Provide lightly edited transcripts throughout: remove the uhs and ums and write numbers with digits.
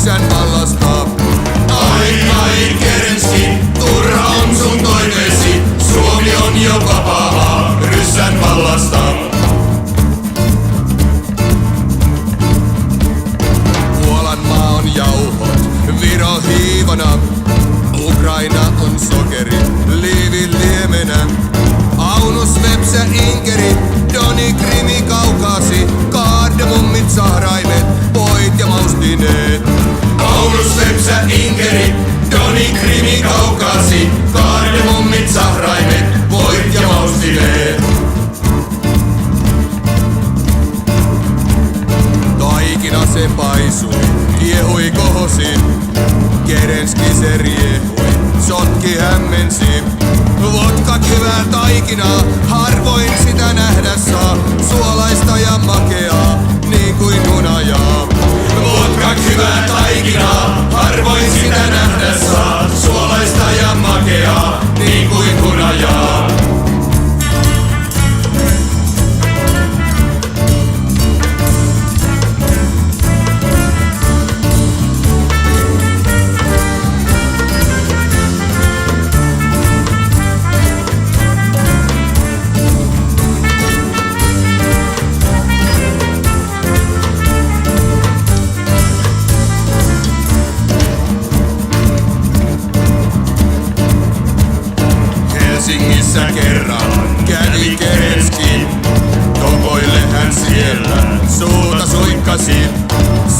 ryssän vallasta. Ai Kerenski, turha on sun toiveesi. Suomi on jo vapaa ryssän vallasta. Puolan maa on jauhot, Viro hiivana. Ukraina on sokeri, Liivi liemenä. Aunus, Vepsä, Inkeri, Doni, Krimi, Kaukasi. Kardemummit, sahraimet, voit ja maustineet. Aunus, Vepsä, Inkeri, Doni, Krimi, Kaukasi. Kardemummit, sahraimet, voit ja maustineet. Taikina se paisui, kiehui kohosi. Kerenski se riehui, sotki hämmensi. Vodkat hyvää taikinaa, harvoin sitä nähdä saa. Suolaista ja makeaa, niin kuin hunajaa. Vodkat hyvää taikinaa, harvoin sitä nähdä saa. Suolaista ja makeaa, niin kuin hunajaa. Helsingissä kerran kävi Kerenski. Tokoille hän siellä suuta suikkasi.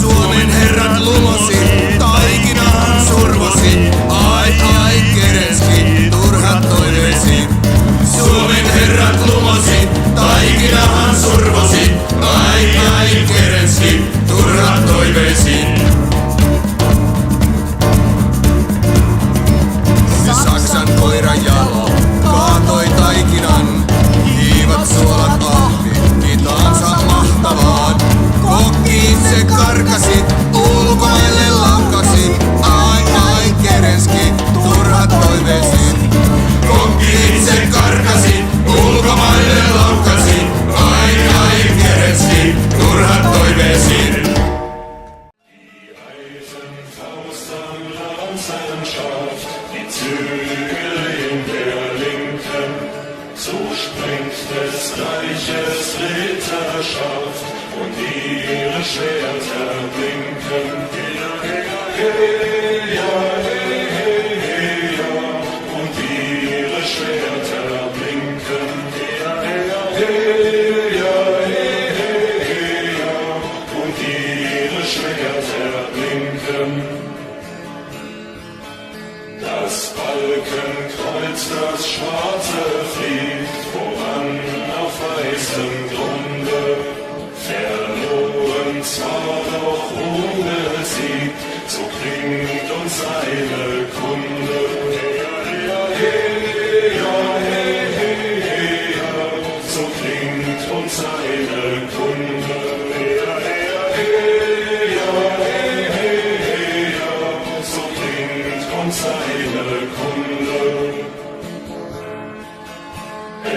Suomen herrat lumosi, taikinahan survosi. Ai Kerenski, turhat toiveesi. Suomen herrat lumosi, taikinahan survosi. Ai Kerenski, turhat toiveesi. Saksan koira jalo kaatoi taikinan. Hiivat suolat ahmi, kitaansa mahtavaan. Kokki itse karkasi, ulkomaille laukasi. Ai Kerenski, turhat toiveesi. Kokki itse karkasi, ulkomaille laukasi. Ai Kerenski, turhat toiveesi. Die Zügel in der Linken, so springt des Reiches Ritterschaft und ihre Schwerter blinken. Und ihre Schwerter blinken. Und ihre Schwerter blinken. Das Balkenkreuz, das Schwarze fliegt voran auf weißem Grunde. Verloren zwar, doch unbesiegt, so klingt uns seine Kunde. So klingt uns seine Kunde. So klingt uns seine Kunde.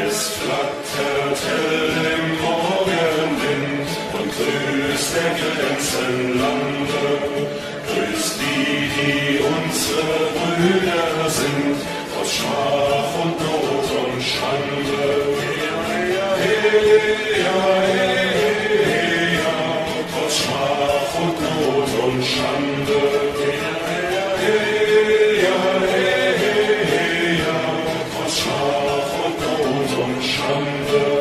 Es flattert hell im Morgenwind und grüßt der Grenzenlande. Grüßt die unsere Brüder sind, aus Schmach und Not und Schande. Aus Schmach und Not und Schande. Aus Schmach und Not und Schande.